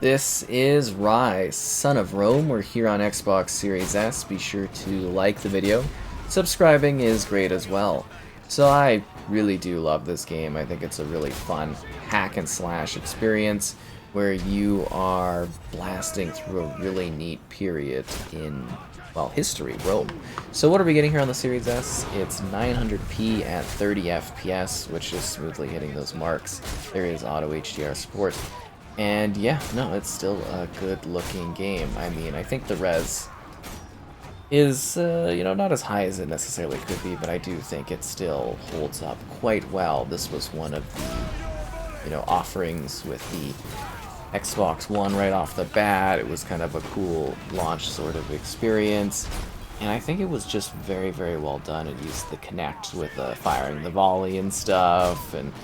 This is Ryse, son of Rome. We're here on Xbox Series S. Be sure to like the video. Subscribing is great as well. So I really do love this game. I think it's a really fun hack and slash experience where you are blasting through a really neat period in, well, history, Rome. So what are we getting here on the Series S? It's 900p at 30 FPS, which is smoothly hitting those marks. There is auto HDR support. And yeah, no, it's still a good looking game. I mean, I think the res is, not as high as it necessarily could be, but I do think it still holds up quite well. This was one of the, offerings with the Xbox One right off the bat. It was kind of a cool launch sort of experience. And I think it was just very, very well done. It used the Kinect with firing the volley and stuff, and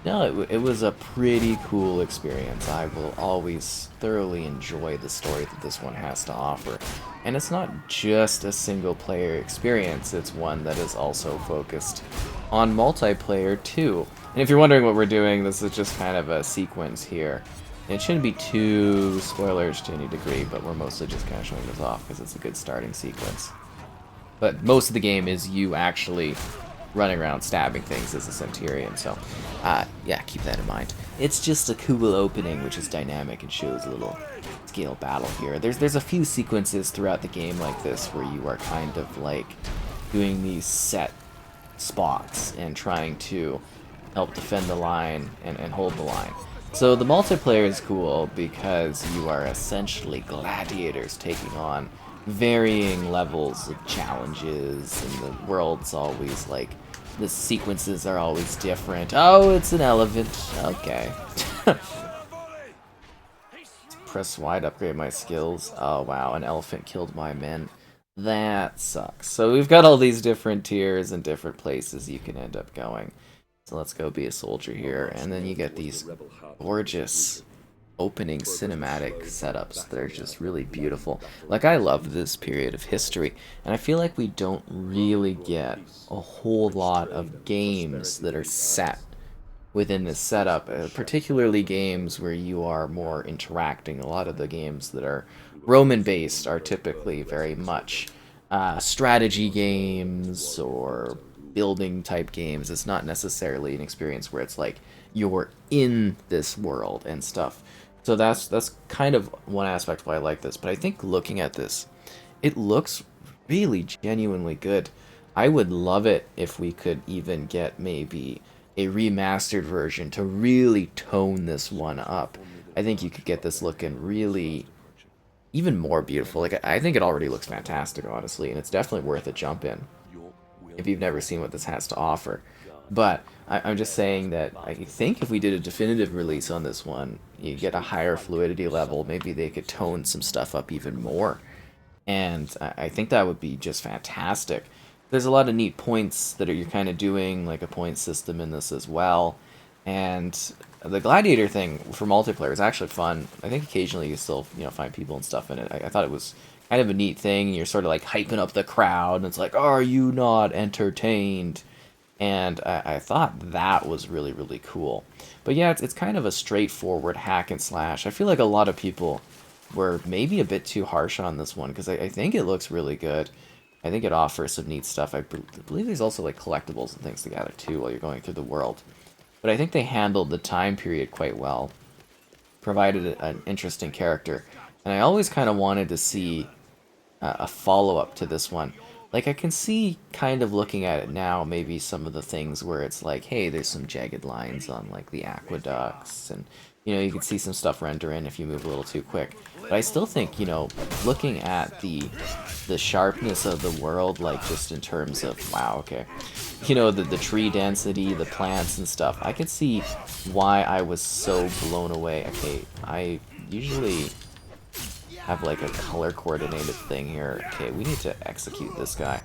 no, it was a pretty cool experience. I will always thoroughly enjoy the story that this one has to offer. And it's not just a single-player experience, it's one that is also focused on multiplayer too. And if you're wondering what we're doing, this is just kind of a sequence here. It shouldn't be too spoilers to any degree, but we're mostly just kind of showing this off because it's a good starting sequence. But most of the game is you actually running around stabbing things as a Centurion, so yeah, keep that in mind. It's just a cool opening, which is dynamic and shows a little scale battle here. There's a few sequences throughout the game like this where you are kind of like doing these set spots and trying to help defend the line and hold the line. So the multiplayer is cool because you are essentially gladiators taking on varying levels of challenges, and the world's always like, the sequences are always different. Oh, it's an elephant. Okay. Press Y to upgrade my skills. Oh wow, an elephant killed my men. That sucks. So we've got all these different tiers and different places you can end up going. So let's go be a soldier here, and then you get these gorgeous opening cinematic setups that are just really beautiful. Like, I love this period of history, and I feel like we don't really get a whole lot of games that are set within this setup, particularly games where you are more interacting. A lot of the games that are Roman based are typically very much strategy games or building type games. It's not necessarily an experience where it's like you're in this world and stuff. So that's kind of one aspect why I like this. But I think looking at this, it looks really genuinely good. I would love it if we could even get maybe a remastered version to really tone this one up. I think you could get this looking really even more beautiful. Like, I think it already looks fantastic, honestly, and it's definitely worth a jump in if you've never seen what this has to offer. But I'm just saying that I think if we did a definitive release on this one, you get a higher fluidity level, maybe they could tone some stuff up even more. And I think that would be just fantastic. There's a lot of neat points that you're kind of doing, like a point system in this as well. And the Gladiator thing for multiplayer is actually fun. I think occasionally you still find people and stuff in it. I thought it was kind of a neat thing. You're sort of like hyping up the crowd, and it's like, are you not entertained? And I thought that was really, really cool. But yeah, it's kind of a straightforward hack and slash. I feel like a lot of people were maybe a bit too harsh on this one, because I think it looks really good. I think it offers some neat stuff. I believe there's also like collectibles and things to gather too while you're going through the world. But I think they handled the time period quite well, provided an interesting character. And I always kind of wanted to see a follow-up to this one. Like, I can see, kind of looking at it now, maybe some of the things where it's like, hey, there's some jagged lines on, like, the aqueducts, and, you can see some stuff render in if you move a little too quick. But I still think, looking at the sharpness of the world, like, just in terms of, wow, okay, the tree density, the plants and stuff, I can see why I was so blown away. Okay, I usually have like a color coordinated thing here. Okay, we need to execute this guy.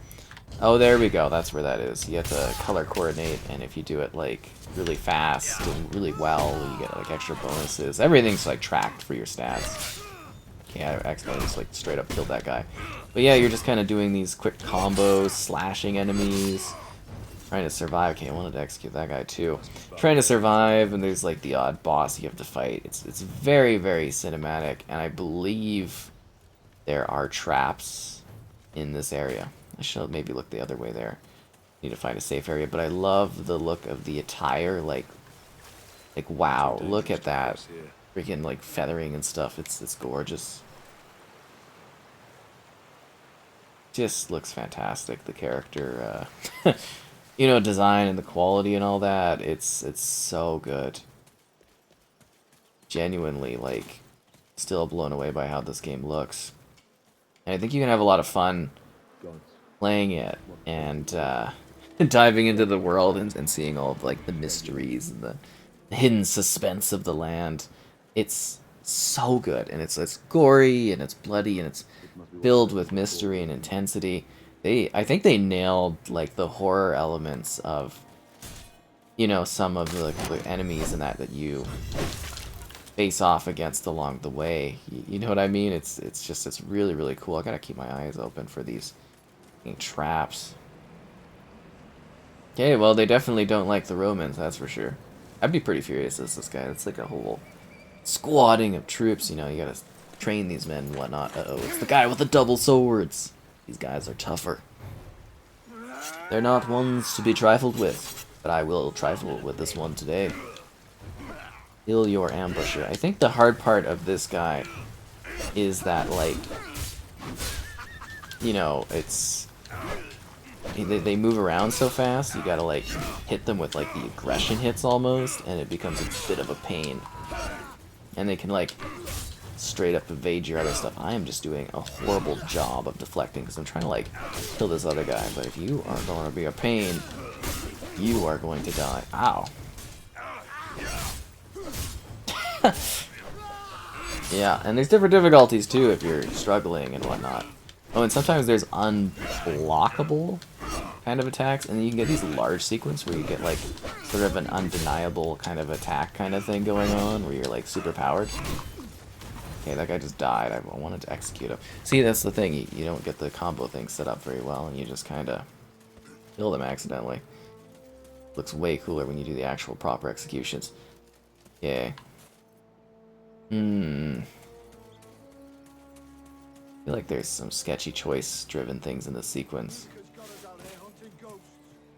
Oh, there we go. That's where that is. You have to color coordinate, and if you do it like really fast and really well, you get like extra bonuses. Everything's like tracked for your stats. Okay, I accidentally just like straight up killed that guy. But yeah, you're just kind of doing these quick combos, slashing enemies. Trying to survive. Okay, I wanted to execute that guy too. Trying to survive, and there's like the odd boss you have to fight. It's very, very cinematic, and I believe there are traps in this area. I should maybe look the other way there. Need to find a safe area, but I love the look of the attire. Like wow, look at that freaking like feathering and stuff. It's gorgeous. Just looks fantastic. The character, you know, design and the quality and all that. It's so good. Genuinely, like, still blown away by how this game looks. And I think you can have a lot of fun playing it and diving into the world and seeing all of like the mysteries and the hidden suspense of the land. It's so good, and it's gory and it's bloody and it's filled with mystery and intensity. I think they nailed like the horror elements of, you know, some of the enemies and that you face off against along the way. You know what I mean? It's really, really cool. I gotta keep my eyes open for these traps. Okay, well, they definitely don't like the Romans, that's for sure. I'd be pretty furious as this guy. It's like a whole squatting of troops, you know, you gotta train these men and whatnot. Uh-oh, it's the guy with the double swords. These guys are tougher. They're not ones to be trifled with, but I will trifle with this one today. Kill your ambusher. I think the hard part of this guy is that, like, you know, it's... They move around so fast, you gotta, like, hit them with, like, the aggression hits almost, and it becomes a bit of a pain. And they can, like, straight up evade your other stuff. I am just doing a horrible job of deflecting, because I'm trying to, like, kill this other guy. But if you are going to be a pain, you are going to die. Ow. Yeah, and there's different difficulties, too, if you're struggling and whatnot. Oh, and sometimes there's unblockable kind of attacks, and then you can get these large sequence where you get, like, sort of an undeniable kind of attack kind of thing going on, where you're, like, super powered. Okay, that guy just died. I wanted to execute him. See, that's the thing. You don't get the combo thing set up very well, and you just kind of kill them accidentally. Looks way cooler when you do the actual proper executions. Yay. I feel like there's some sketchy choice-driven things in this sequence.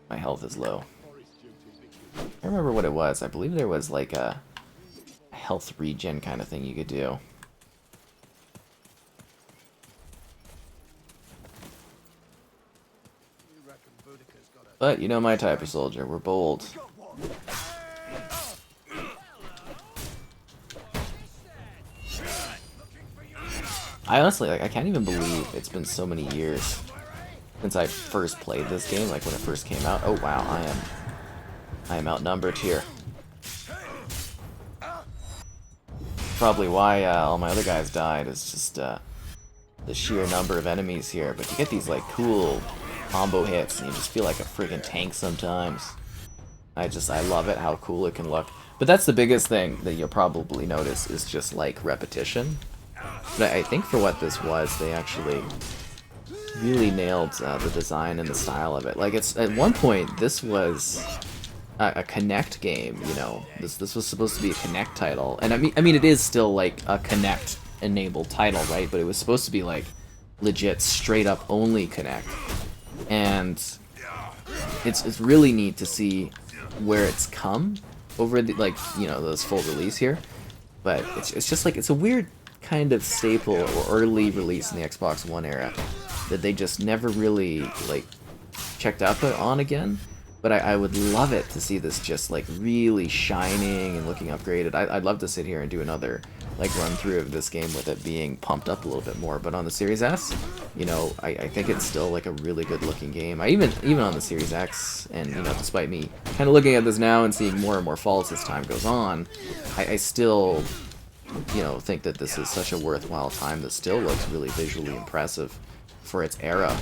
My health is low. I remember what it was. I believe there was like a health regen kind of thing you could do. But you know my type of soldier. We're bold. I honestly, like, I can't even believe it's been so many years since I first played this game, like when it first came out. Oh wow, I am outnumbered here. Probably why all my other guys died, is just the sheer number of enemies here. But you get these like cool combo hits, and you just feel like a friggin' tank sometimes. I love it, how cool it can look. But that's the biggest thing that you'll probably notice, is just like repetition. But I think for what this was, they actually really nailed the design and the style of it. Like, it's at one point, this was a Kinect game, you know. This was supposed to be a Kinect title, and I mean it is still like a Kinect enabled title, right? But it was supposed to be like legit, straight up only Kinect, and it's really neat to see where it's come over the, like, you know, this full release here. But it's just like, it's a weird kind of staple or early release in the Xbox One era that they just never really like checked up on again. But I would love it to see this just like really shining and looking upgraded. I'd love to sit here and do another like run through of this game with it being pumped up a little bit more. But on the Series S, you know, I think it's still like a really good looking game. Even on the Series X, and you know, despite me kind of looking at this now and seeing more and more faults as time goes on, I still, you know, think that this is such a worthwhile time that still looks really visually impressive for its era.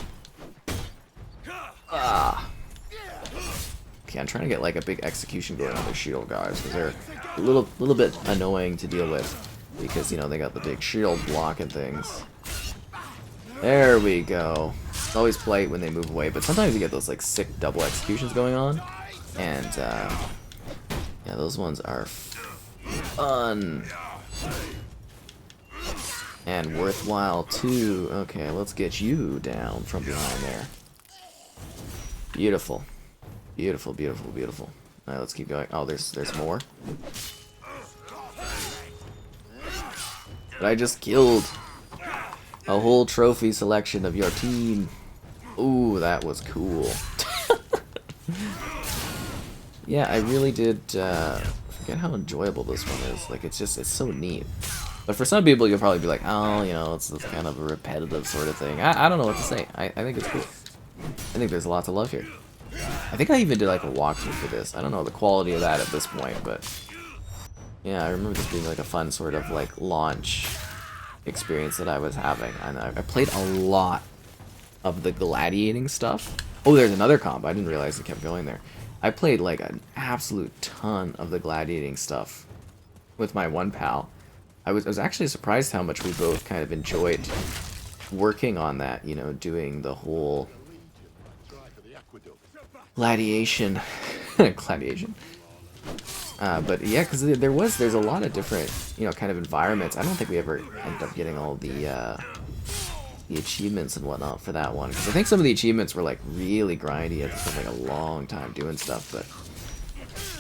Okay, I'm trying to get like a big execution going on their shield guys, because they're a little bit annoying to deal with, because, you know, they got the big shield block and things. There we go. It's always polite when they move away, but sometimes you get those like sick double executions going on, and yeah, those ones are fun and worthwhile too. Okay, let's get you down from behind there. Beautiful, beautiful, beautiful, beautiful. All right, let's keep going. Oh, there's more. But I just killed a whole trophy selection of your team. Ooh, that was cool. Yeah, I really did forget how enjoyable this one is. Like, it's so neat. But for some people, you'll probably be like, oh, you know, it's kind of a repetitive sort of thing. I don't know what to say. I think it's cool. I think there's a lot to love here. I think I even did like a walkthrough for this. I don't know the quality of that at this point, but yeah, I remember this being like a fun sort of like launch experience that I was having. And I played a lot of the gladiating stuff. Oh, there's another comp. I didn't realize it kept going there. I played like an absolute ton of the gladiating stuff with my one pal. I was actually surprised how much we both kind of enjoyed working on that, you know, doing the whole gladiation. Gladiation. But yeah, because there's a lot of different, you know, kind of environments. I don't think we ever ended up getting all the achievements and whatnot for that one. Because I think some of the achievements were like really grindy. It took like a long time doing stuff. But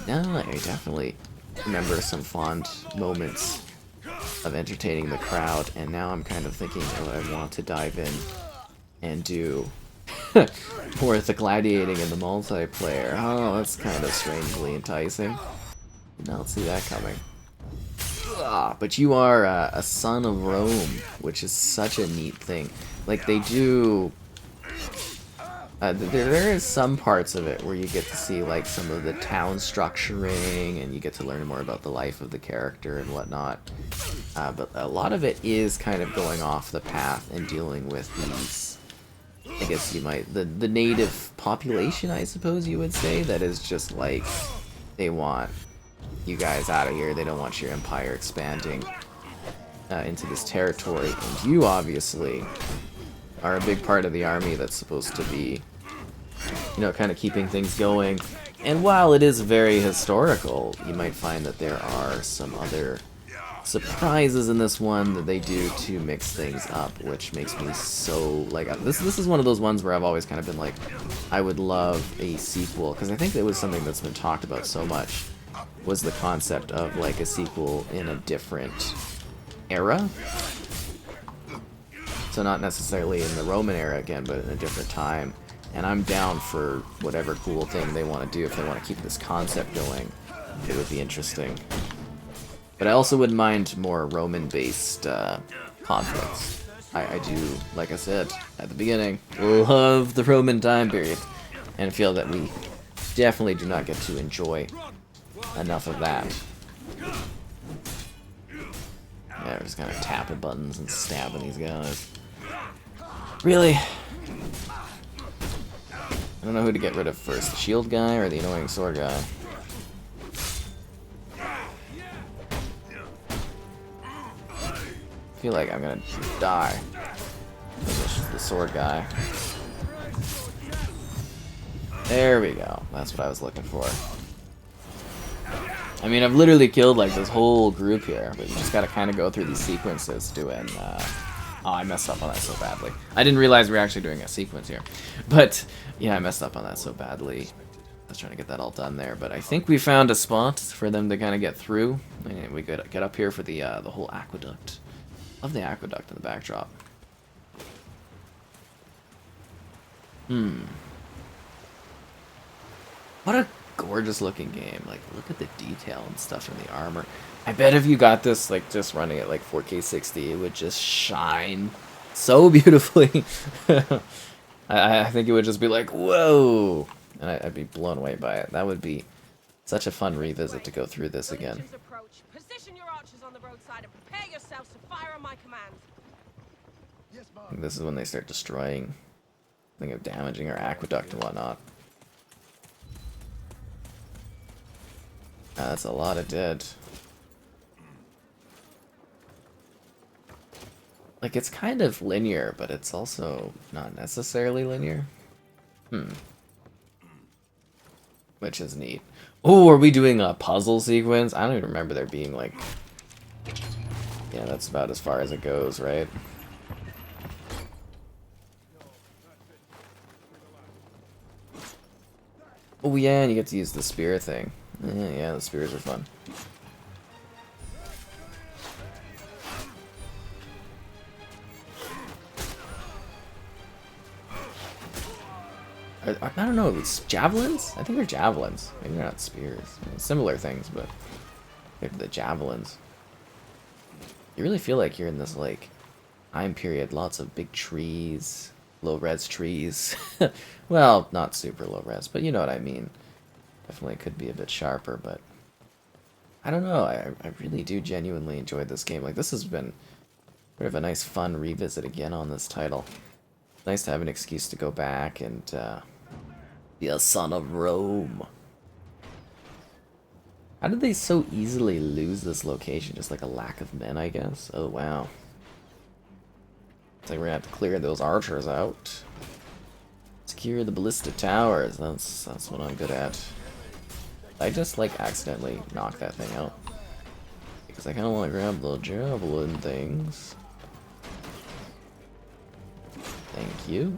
no, I definitely remember some fond moments of entertaining the crowd. And now I'm kind of thinking, oh, I want to dive in and do more of the gladiating and the multiplayer. Oh, that's kind of strangely enticing. Did not see that coming. But you are a son of Rome, which is such a neat thing. Like, they do... there is some parts of it where you get to see, like, some of the town structuring, and you get to learn more about the life of the character and whatnot. But a lot of it is kind of going off the path and dealing with these... I guess you might... The native population, I suppose you would say, that is just, like, they want you guys out of here. They don't want your empire expanding into this territory. And you, obviously, are a big part of the army that's supposed to be, you know, kind of keeping things going. And while it is very historical, you might find that there are some other surprises in this one that they do to mix things up, which makes me so, like, this is one of those ones where I've always kind of been like, I would love a sequel, because I think it was something that's been talked about so much, was the concept of like a sequel in a different era. So not necessarily in the Roman era again, but in a different time. And I'm down for whatever cool thing they want to do. If they want to keep this concept going, it would be interesting. But I also wouldn't mind more Roman-based conflicts. I do, like I said at the beginning, love the Roman time period, and feel that we definitely do not get to enjoy enough of that. Yeah, we're just kind of tapping buttons and stabbing these guys. Really? I don't know who to get rid of first, the shield guy or the annoying sword guy. I feel like I'm gonna die. This is the sword guy. There we go. That's what I was looking for. I mean, I've literally killed like this whole group here, but you just gotta kind of go through these sequences doing. Oh, I messed up on that so badly. I didn't realize we were actually doing a sequence here, but yeah, I messed up on that so badly. I was trying to get that all done there, but I think we found a spot for them to kind of get through, and we could get up here for the whole aqueduct. Love the aqueduct in the backdrop. What a gorgeous looking game. Like, look at the detail and stuff in the armor. I bet if you got this, like, just running at like 4K 60, it would just shine so beautifully. I think it would just be like, whoa! And I'd be blown away by it. That would be such a fun revisit to go through this again. Position your archers on the roadside and prepare yourselves to fire on my command. I think this is when they start destroying, think of damaging our aqueduct and whatnot. That's a lot of dead. Like, it's kind of linear, but it's also not necessarily linear. Which is neat. Oh, are we doing a puzzle sequence? I don't even remember there being, like... Yeah, that's about as far as it goes, right? Oh yeah, and you get to use the spear thing. Yeah, the spears are fun. I don't know, it's javelins? I think they're javelins. Maybe they're not spears. Similar things, but maybe the javelins. You really feel like you're in this, like, time period. Lots of big trees, low-res trees. Well, not super low-res, but you know what I mean. Definitely could be a bit sharper, but... I don't know, I really do genuinely enjoy this game. Like, this has been sort of a nice, fun revisit again on this title. Nice to have an excuse to go back and be a son of Rome. How did they so easily lose this location? Just like a lack of men, I guess? Oh, wow. It's like we're gonna have to clear those archers out. Secure the ballista towers. That's what I'm good at. I just, like, accidentally knock that thing out. Because I kind of want to grab the javelin things. Thank you.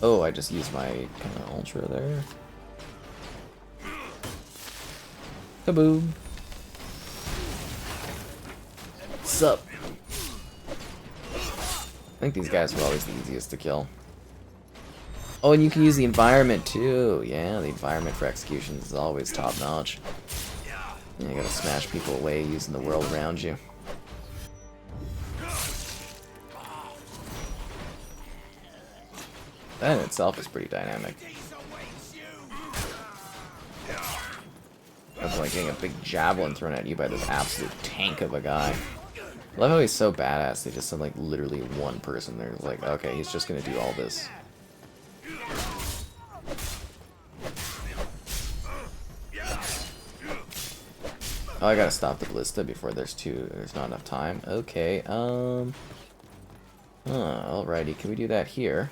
Oh, I just used my kind of ultra there. Kaboom. What's up? I think these guys were always the easiest to kill. Oh, and you can use the environment too. Yeah, the environment for executions is always top notch. Yeah, you gotta smash people away using the world around you. That in itself is pretty dynamic. That's like getting a big javelin thrown at you by this absolute tank of a guy. I love how he's so badass. They just send like literally one person there. It's like, okay, he's just gonna do all this. Oh, I gotta stop the ballista before there's not enough time. Okay, alrighty, can we do that here?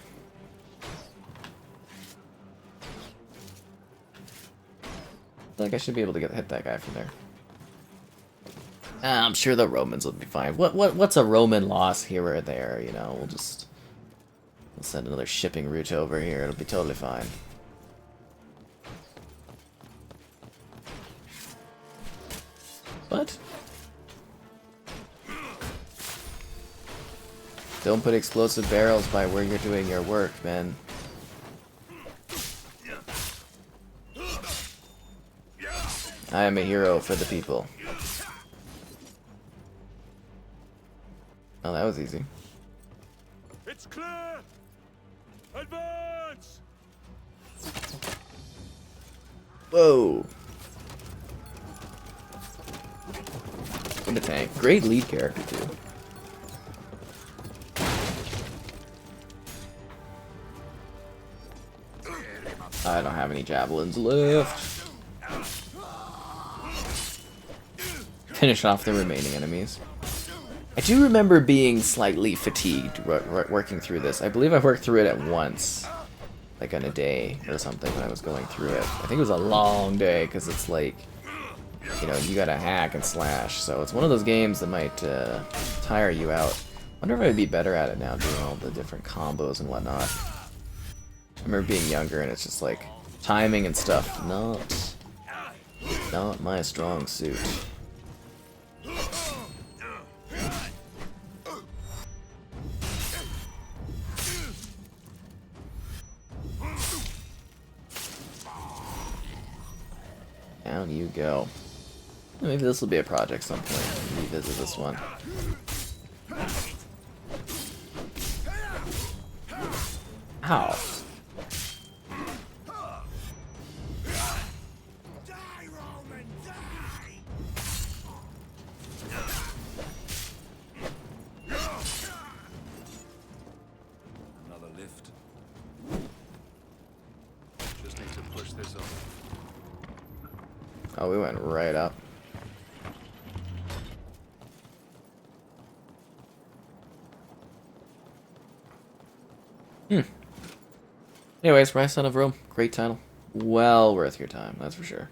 I feel like I should be able to hit that guy from there. I'm sure the Romans will be fine. What's a Roman loss here or there, you know? We'll send another shipping route over here, it'll be totally fine. What? Don't put explosive barrels by where you're doing your work, man. I am a hero for the people. Oh, that was easy. It's clear. Advance. Whoa. In the tank. Great lead character, too. I don't have any javelins left. Finish off the remaining enemies. I do remember being slightly fatigued working through this. I believe I worked through it at once. Like on a day or something when I was going through it. I think it was a long day because it's like, you know, you gotta hack and slash. So it's one of those games that might tire you out. I wonder if I'd be better at it now, doing all the different combos and whatnot. I remember being younger and it's just like timing and stuff. Not my strong suit. Down you go. Maybe this will be a project some point. Revisit this one. Ow. Another lift. Just need to push this up. Oh, we went right up. Anyways, Ryse Son of Rome, great title. Well worth your time, that's for sure.